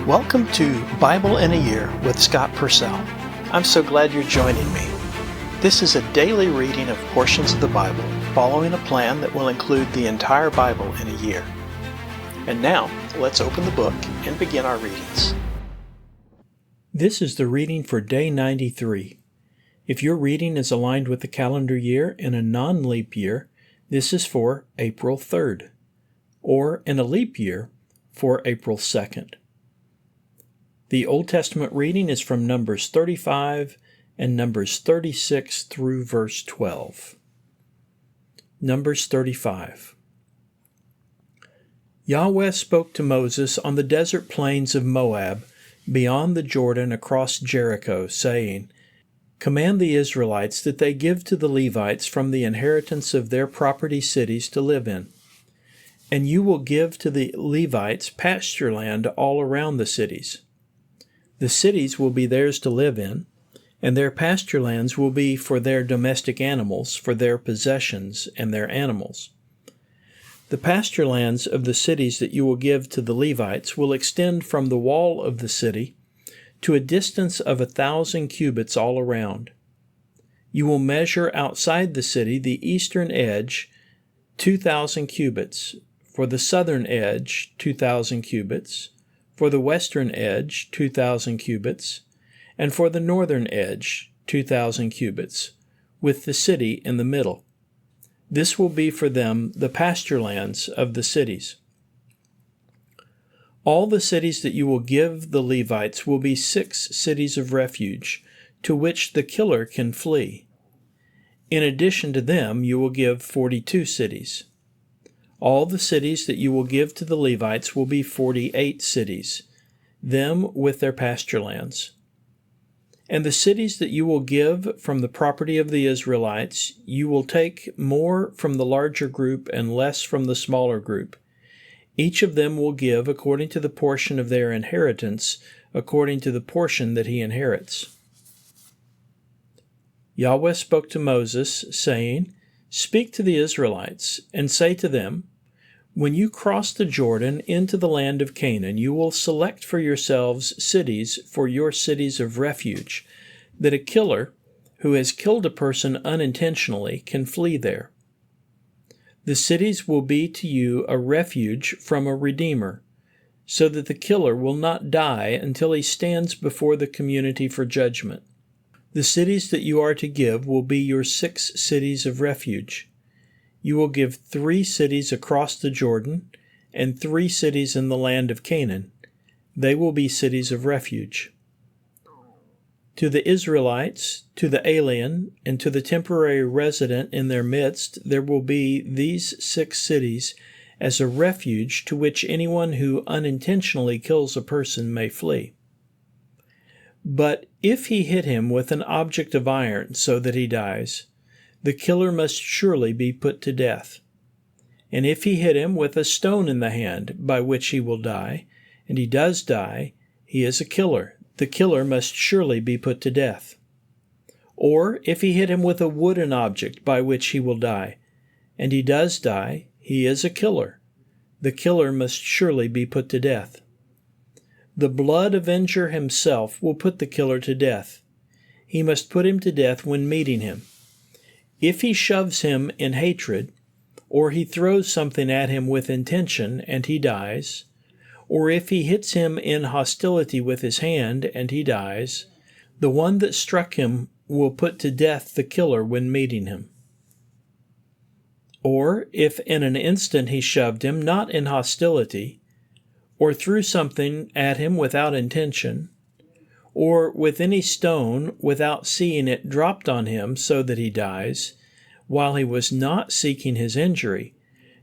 Welcome to Bible in a Year with Scott Purcell. I'm so glad you're joining me. This is a daily reading of portions of the Bible, following a plan that will include the entire Bible in a year. And now, let's open the book and begin our readings. This is the reading for day 93. If your reading is aligned with the calendar year in a non-leap year, this is for April 3rd, or in a leap year for April 2nd. The Old Testament reading is from Numbers 35 and Numbers 36 through verse 12. Numbers 35. Yahweh spoke to Moses on the desert plains of Moab, beyond the Jordan across Jericho, saying, "Command the Israelites that they give to the Levites from the inheritance of their property cities to live in. And you will give to the Levites pasture land all around the cities. The cities will be theirs to live in, and their pasture lands will be for their domestic animals, for their possessions and their animals. The pasture lands of the cities that you will give to the Levites will extend from the wall of the city to a distance of 1,000 cubits all around. You will measure outside the city the eastern edge 2,000 cubits, for the southern edge 2,000 cubits, for the western edge 2,000 cubits, and for the northern edge 2,000 cubits, with the city in the middle. This will be for them the pasture lands of the cities. All the cities that you will give the Levites will be 6 cities of refuge, to which the killer can flee. In addition to them, you will give 42 cities. All the cities that you will give to the Levites will be 48 cities, them with their pasture lands. And the cities that you will give from the property of the Israelites, you will take more from the larger group and less from the smaller group. Each of them will give according to the portion of their inheritance, according to the portion that he inherits. Yahweh spoke to Moses, saying, "Speak to the Israelites, and say to them, when you cross the Jordan into the land of Canaan, you will select for yourselves cities for your cities of refuge, that a killer who has killed a person unintentionally can flee there. The cities will be to you a refuge from a redeemer, so that the killer will not die until he stands before the community for judgment. The cities that you are to give will be your 6 cities of refuge. You will give 3 cities across the Jordan and 3 cities in the land of Canaan. They will be cities of refuge. To the Israelites, to the alien, and to the temporary resident in their midst, there will be these 6 cities as a refuge to which anyone who unintentionally kills a person may flee. But if he hit him with an object of iron so that he dies, the killer must surely be put to death. And if he hit him with a stone in the hand by which he will die, and he does die, he is a killer. The killer must surely be put to death. Or if he hit him with a wooden object by which he will die, and he does die, he is a killer. The killer must surely be put to death. The blood avenger himself will put the killer to death. He must put him to death when meeting him. If he shoves him in hatred, or he throws something at him with intention and he dies, or if he hits him in hostility with his hand and he dies, the one that struck him will put to death the killer when meeting him. Or if in an instant he shoved him not in hostility, or threw something at him without intention, or with any stone without seeing it dropped on him so that he dies, while he was not seeking his injury,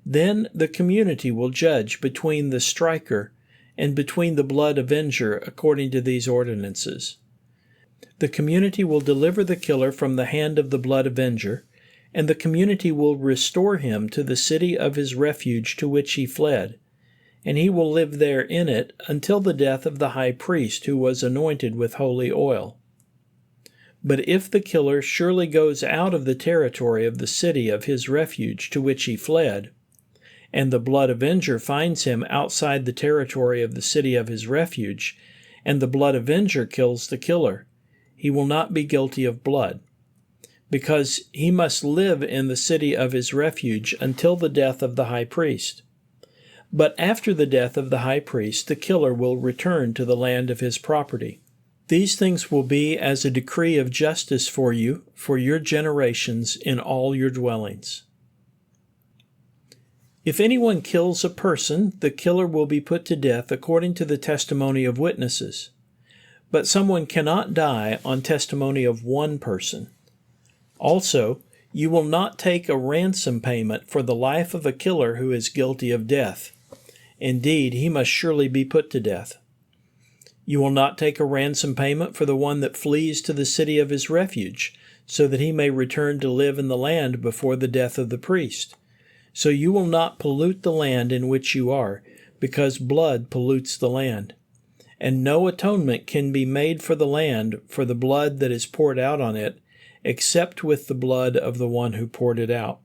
then the community will judge between the striker and between the blood avenger according to these ordinances. The community will deliver the killer from the hand of the blood avenger, and the community will restore him to the city of his refuge to which he fled, and he will live there in it until the death of the high priest who was anointed with holy oil. But if the killer surely goes out of the territory of the city of his refuge to which he fled, and the blood avenger finds him outside the territory of the city of his refuge, and the blood avenger kills the killer, he will not be guilty of blood, because he must live in the city of his refuge until the death of the high priest. But after the death of the high priest, the killer will return to the land of his property. These things will be as a decree of justice for you, for your generations in all your dwellings. If anyone kills a person, the killer will be put to death according to the testimony of witnesses. But someone cannot die on testimony of one person. Also, you will not take a ransom payment for the life of a killer who is guilty of death. Indeed, he must surely be put to death. You will not take a ransom payment for the one that flees to the city of his refuge, so that he may return to live in the land before the death of the priest. So you will not pollute the land in which you are, because blood pollutes the land. And no atonement can be made for the land for the blood that is poured out on it, except with the blood of the one who poured it out.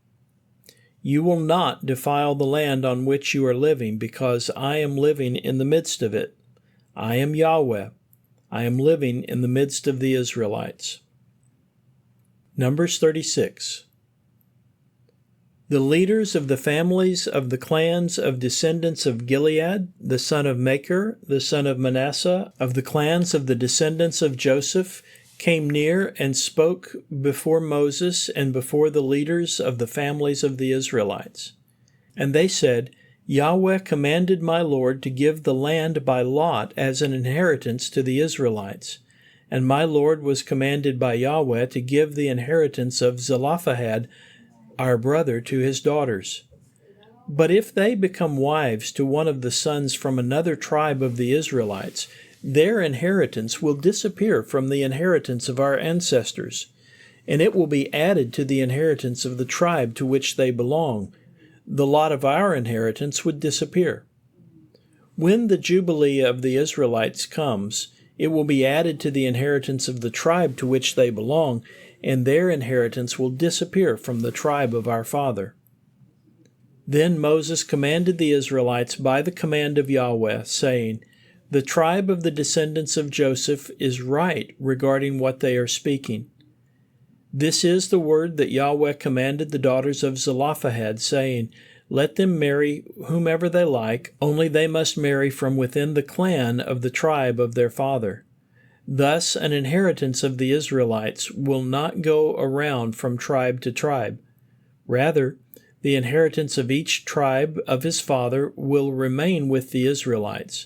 You will not defile the land on which you are living, because I am living in the midst of it. I am Yahweh. I am living in the midst of the Israelites. Numbers 36. The leaders of the families of the clans of descendants of Gilead, the son of Machir, the son of Manasseh, of the clans of the descendants of Joseph, came near and spoke before Moses and before the leaders of the families of the Israelites. And they said, Yahweh commanded my Lord to give the land by lot as an inheritance to the Israelites. And my Lord was commanded by Yahweh to give the inheritance of Zelophehad, our brother, to his daughters. But if they become wives to one of the sons from another tribe of the Israelites, their inheritance will disappear from the inheritance of our ancestors, and it will be added to the inheritance of the tribe to which they belong. The lot of our inheritance would disappear. When the Jubilee of the Israelites comes, it will be added to the inheritance of the tribe to which they belong, and their inheritance will disappear from the tribe of our father. Then Moses commanded the Israelites by the command of Yahweh, saying, The tribe of the descendants of Joseph is right regarding what they are speaking. This is the word that Yahweh commanded the daughters of Zelophehad, saying, Let them marry whomever they like, only they must marry from within the clan of the tribe of their father. Thus an inheritance of the Israelites will not go around from tribe to tribe. Rather, the inheritance of each tribe of his father will remain with the Israelites.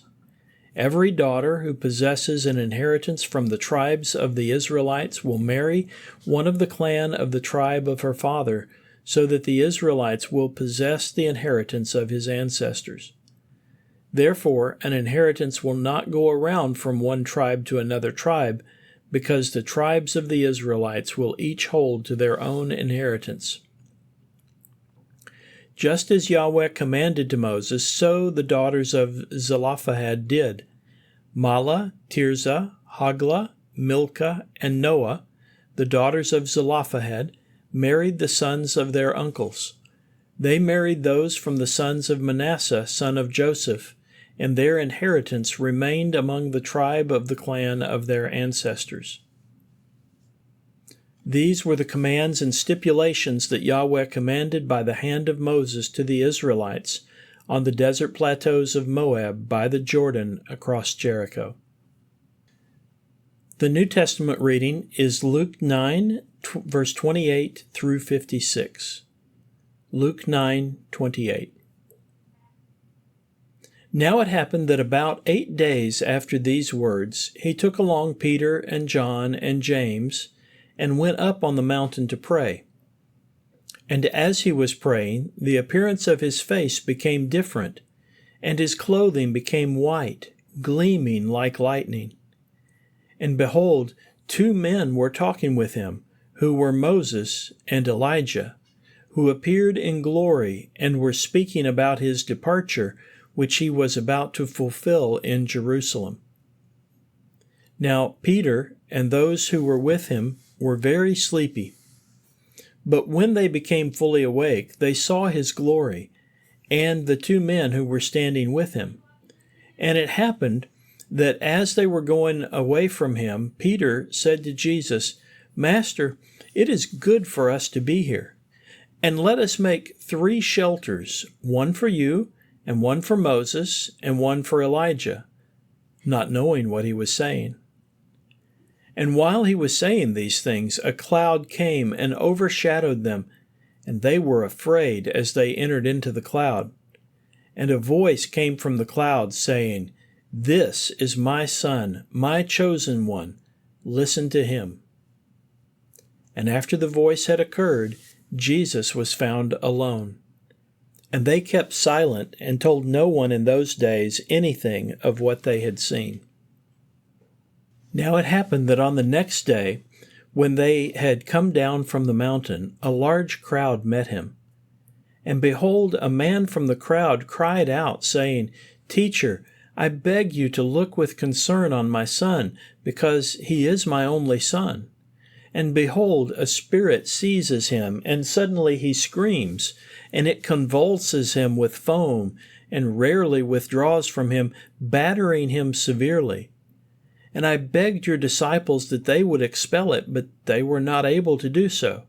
Every daughter who possesses an inheritance from the tribes of the Israelites will marry one of the clan of the tribe of her father, so that the Israelites will possess the inheritance of his ancestors. Therefore, an inheritance will not go around from one tribe to another tribe, because the tribes of the Israelites will each hold to their own inheritance. Just as Yahweh commanded to Moses, so the daughters of Zelophehad did. Mahlah, Tirzah, Hoglah, Milcah, and Noah, the daughters of Zelophehad, married the sons of their uncles. They married those from the sons of Manasseh, son of Joseph, and their inheritance remained among the tribe of the clan of their ancestors. These were the commands and stipulations that Yahweh commanded by the hand of Moses to the Israelites on the desert plateaus of Moab by the Jordan across Jericho. The New Testament reading is Luke 9, verse 28 through 56. Luke 9:28. Now it happened that about 8 days after these words, he took along Peter and John and James, and went up on the mountain to pray. And as he was praying, the appearance of his face became different, and his clothing became white, gleaming like lightning. And behold, 2 men were talking with him, who were Moses and Elijah, who appeared in glory and were speaking about his departure, which he was about to fulfill in Jerusalem. Now Peter and those who were with him were very sleepy. But when they became fully awake, they saw his glory, and the 2 men who were standing with him. And it happened that as they were going away from him, Peter said to Jesus, "Master, it is good for us to be here. And let us make 3 shelters, one for you, and one for Moses, and one for Elijah," not knowing what he was saying. And while he was saying these things, a cloud came and overshadowed them, and they were afraid as they entered into the cloud. And a voice came from the cloud, saying, "This is my Son, my chosen one. Listen to him." And after the voice had occurred, Jesus was found alone. And they kept silent and told no one in those days anything of what they had seen. Now it happened that on the next day, when they had come down from the mountain, a large crowd met him. And behold, a man from the crowd cried out, saying, "Teacher, I beg you to look with concern on my son, because he is my only son. And behold, a spirit seizes him, and suddenly he screams, and it convulses him with foam, and rarely withdraws from him, battering him severely. And I begged your disciples that they would expel it, but they were not able to do so."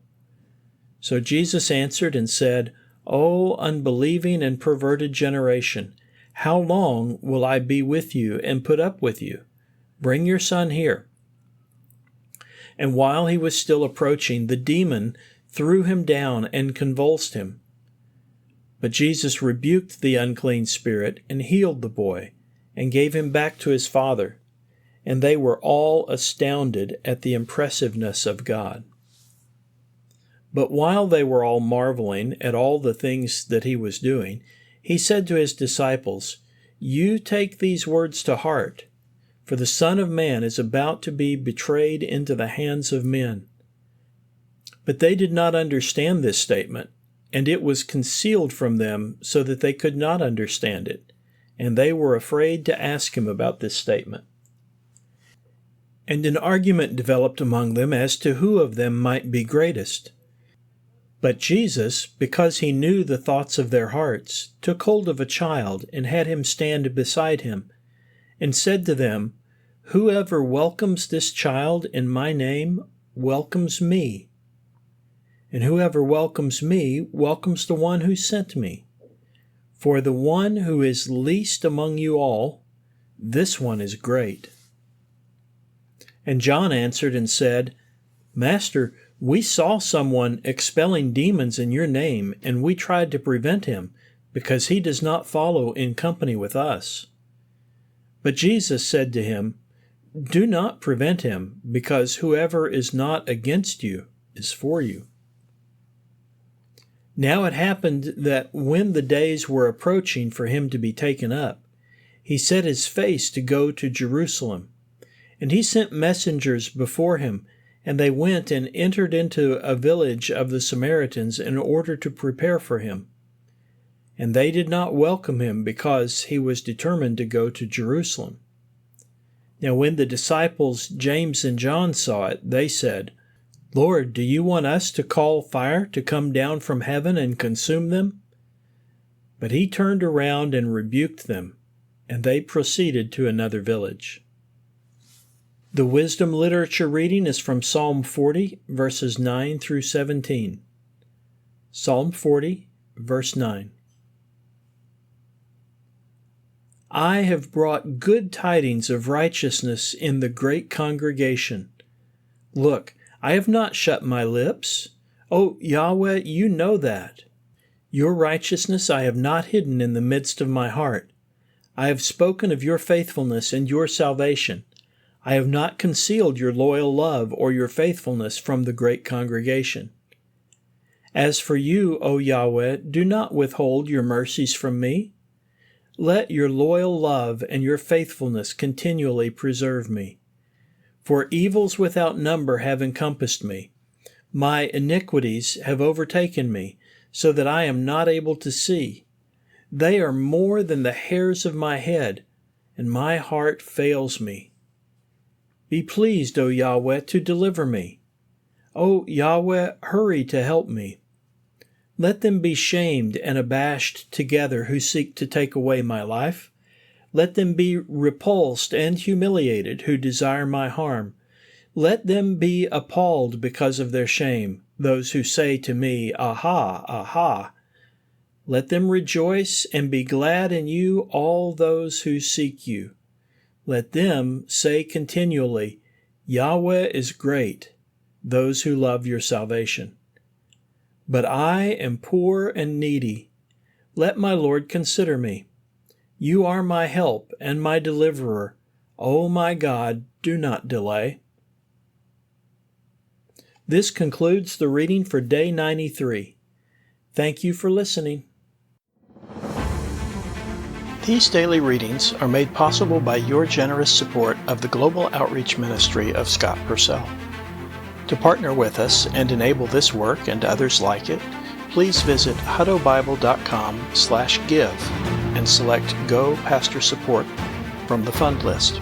So Jesus answered and said, "O unbelieving and perverted generation, how long will I be with you and put up with you? Bring your son here." And while he was still approaching, the demon threw him down and convulsed him. But Jesus rebuked the unclean spirit and healed the boy, and gave him back to his father. And they were all astounded at the impressiveness of God. But while they were all marveling at all the things that he was doing, he said to his disciples, "You take these words to heart, for the Son of Man is about to be betrayed into the hands of men." But they did not understand this statement, and it was concealed from them so that they could not understand it, and they were afraid to ask him about this statement. And an argument developed among them as to who of them might be greatest. But Jesus, because he knew the thoughts of their hearts, took hold of a child and had him stand beside him, and said to them, "Whoever welcomes this child in my name welcomes me. And whoever welcomes me welcomes the one who sent me. For the one who is least among you all, this one is great." And John answered and said, "Master, we saw someone expelling demons in your name, and we tried to prevent him, because he does not follow in company with us." But Jesus said to him, "Do not prevent him, because whoever is not against you is for you." Now it happened that when the days were approaching for him to be taken up, he set his face to go to Jerusalem. And he sent messengers before him, and they went and entered into a village of the Samaritans in order to prepare for him. And they did not welcome him, because he was determined to go to Jerusalem. Now when the disciples James and John saw it, they said, "Lord, do you want us to call fire to come down from heaven and consume them?" But he turned around and rebuked them, and they proceeded to another village. The wisdom literature reading is from Psalm 40, verses 9 through 17. Psalm 40, verse 9. I have brought good tidings of righteousness in the great congregation. Look, I have not shut my lips. O Yahweh, you know that. Your righteousness I have not hidden in the midst of my heart. I have spoken of your faithfulness and your salvation. I have not concealed your loyal love or your faithfulness from the great congregation. As for you, O Yahweh, do not withhold your mercies from me. Let your loyal love and your faithfulness continually preserve me. For evils without number have encompassed me. My iniquities have overtaken me, so that I am not able to see. They are more than the hairs of my head, and my heart fails me. Be pleased, O Yahweh, to deliver me. O Yahweh, hurry to help me. Let them be shamed and abashed together who seek to take away my life. Let them be repulsed and humiliated who desire my harm. Let them be appalled because of their shame, those who say to me, Aha, aha. Let them rejoice and be glad in you, all those who seek you. Let them say continually, Yahweh is great, those who love your salvation. But I am poor and needy. Let my Lord consider me. You are my help and my deliverer. O my God, do not delay. This concludes the reading for day 93. Thank you for listening. These daily readings are made possible by your generous support of the Global Outreach Ministry of Scott Purcell. To partner with us and enable this work and others like it, please visit huttobible.com/give and select Go Pastor Support from the fund list.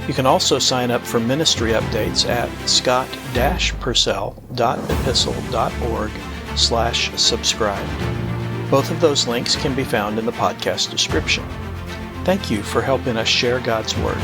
You can also sign up for ministry updates at scott-purcell.epistle.org/subscribe. Both of those links can be found in the podcast description. Thank you for helping us share God's Word.